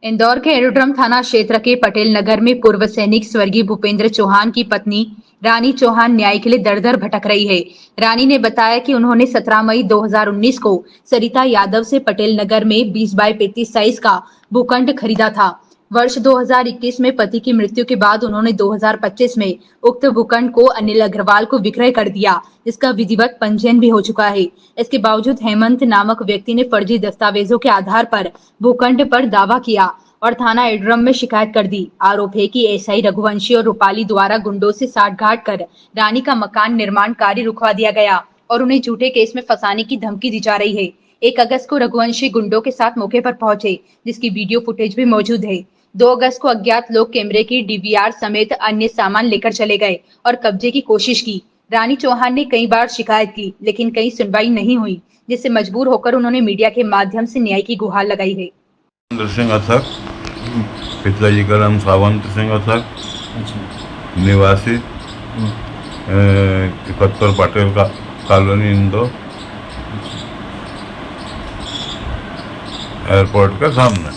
इंदौर के एरोड्रम थाना क्षेत्र के पटेल नगर में पूर्व सैनिक स्वर्गीय भूपेंद्र चौहान की पत्नी रानी चौहान न्याय के लिए दर-दर भटक रही है। रानी ने बताया कि उन्होंने 17 मई 2019 को सरिता यादव से पटेल नगर में 20 बाय 35 साइज का भूखंड खरीदा था। वर्ष 2021 में पति की मृत्यु के बाद उन्होंने 2025 में उक्त भूखंड को अनिल अग्रवाल को विक्रय कर दिया, जिसका विधिवत पंजीयन भी हो चुका है। इसके बावजूद हेमंत नामक व्यक्ति ने फर्जी दस्तावेजों के आधार पर भूखंड पर दावा किया और थाना एड्रम में शिकायत कर दी। आरोप है कि एसआई रघुवंशी और रूपाली द्वारा गुंडों से साठगांठ कर रानी का मकान निर्माण कार्य रुकवा दिया गया और उन्हें झूठे केस में फंसाने की धमकी दी जा रही है। 1 अगस्त को रघुवंशी गुंडों के साथ मौके पर पहुंचे, जिसकी वीडियो फुटेज भी मौजूद है। 2 अगस्त को अज्ञात लोग कैमरे की डीवीआर समेत अन्य सामान लेकर चले गए और कब्जे की कोशिश की। रानी चौहान ने कई बार शिकायत की, लेकिन कहीं सुनवाई नहीं हुई, जिससे मजबूर होकर उन्होंने मीडिया के माध्यम से न्याय की गुहार लगाई है। सिंह अथक, पिताजी का नाम सावंत सिंह अथक, निवासी 71 पटेल का कॉलोनी इंदौर, एयरपोर्ट के सामने।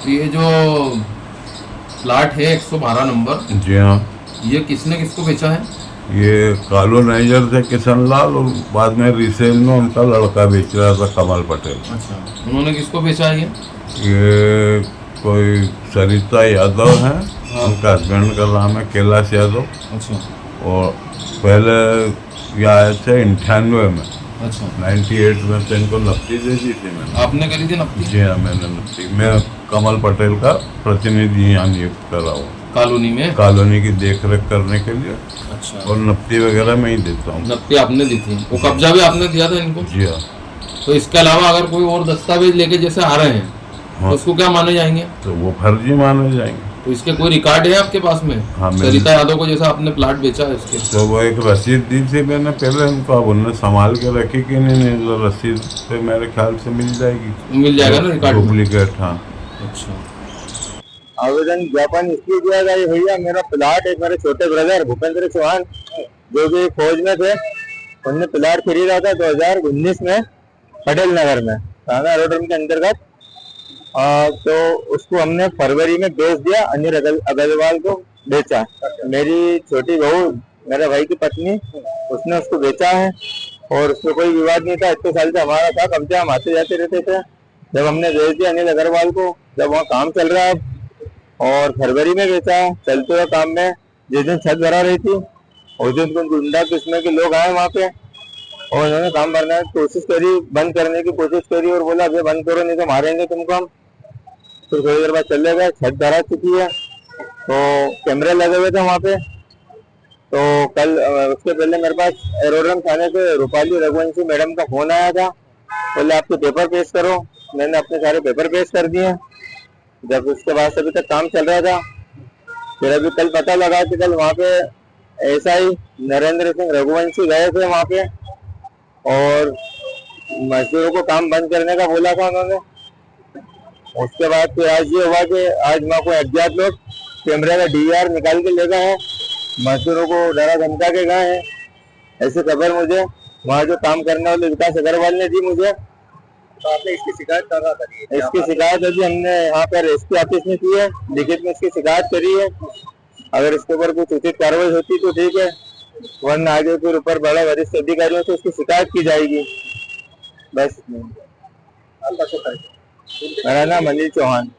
ये जो प्लाट है 112 नंबर, जी हाँ, ये किसने किसको बेचा है? ये कॉलोनाइजर थे किशन लाल और बाद में रिसेल में उनका लड़का बेच रहा था कमल पटेल। अच्छा, उन्होंने किसको बेचा है ये कोई सरिता यादव है, उनका हस्बैंड का नाम है कैलाश यादव। अच्छा, और पहले ये आए थे 98 में। अच्छा, 98 में तो इनको नफ्ती दे दी थी मैंने। आपने करी थी नफ्ती? जी हाँ, मैंने नफ्ती, मैं कमल पटेल का प्रतिनिधि यहाँ नियुक्त करा हूँ कॉलोनी में, कॉलोनी की देख रेख करने के लिए। अच्छा, और नफ्ती वगैरह मैं ही देता हूँ। नफ्ती आपने दी थी, वो कब्जा भी आपने दिया था इनको? जी हाँ। तो इसके अलावा अगर कोई और दस्तावेज लेके जैसे आ रहे हैं, हाँ, तो उसको क्या माने जाएंगे? तो वो फर्जी माने जाएंगे। तो इसके कोई रिकॉर्ड है आपके पास में? हाँ, सरिता यादव को जैसा आपने प्लाट बेचा है उसके? तो वो एक रसीद दी थी मैंने पहले उनको, अब उन्होंने संभाल के रखी कि नहीं, तो रसीद पे मेरे ख्याल से मिल जाएगी। मिल जाएगा ना रिकॉर्ड? डुप्लीकेट, हाँ। अच्छा, आवेदन ज्ञापन इसलिए दिया गया भैया, मेरा प्लाट एक मेरे छोटे ब्रदर भूपेंद्र चौहान जो कि फौज में थे, उनने प्लाट खरीदा था 2019 में पटेल नगर में थाना एरोड्रम के अंतर्गत। तो उसको हमने फरवरी में बेच दिया, अनिल अग्रवाल को बेचा। मेरी छोटी बहू, मेरे भाई की पत्नी, उसने उसको बेचा है और उसमें कोई विवाद नहीं था। इतने साल से हमारा था कब्जा, हम आते जाते रहते थे। जब हमने बेच दिया अनिल अग्रवाल को, जब वहाँ काम चल रहा है और फरवरी में बेचा है, चलते हुए काम में जिस दिन छत भरा रही थी उस दिन कुछ गुंडा किस्म के लोग आए वहाँ पे और उन्होंने काम भरने की कोशिश करी, बंद करने की कोशिश करी और बोला अभी बंद करो नहीं तो मारेंगे तुमको हम। तो थोड़ी देर बाद चले गए, छत भरा चुकी है तो कैमरे लगे हुए थे वहाँ पे। तो कल उसके पहले मेरे पास एरोड्रम थाने से रूपाली रघुवंशी मैडम का फोन आया था, बोले आपके पेपर पेश करो। मैंने अपने सारे पेपर पेश कर दिए। जब उसके बाद अभी तक काम चल रहा था, फिर अभी कल पता लगा कि कल वहाँ पे एसआई नरेंद्र सिंह रघुवंशी गए थे वहाँ पे और मजदूरों को काम बंद करने का बोला था उन्होंने। उसके बाद फिर आज ये हुआ कि आज वहाँ को अज्ञात लोग कैमरे का डीवीआर निकाल के ले गए हैं, मजदूरों को डरा धमका के गए हैं। ऐसी खबर मुझे वहाँ जो काम करने वाले विकास अग्रवाल ने दी मुझे। तो आपने इसकी शिकायत कर रहा था? इसकी शिकायत अभी हमने यहाँ पर एसपी ऑफिस में की है, लिखित में इसकी शिकायत करी है। अगर इसके ऊपर कुछ उचित कार्रवाई होती तो ठीक है, वरना आगे फिर ऊपर बड़ा वरिष्ठ अधिकारियों से इसकी शिकायत की जाएगी। बस मेरा नाम अनिल चौहान।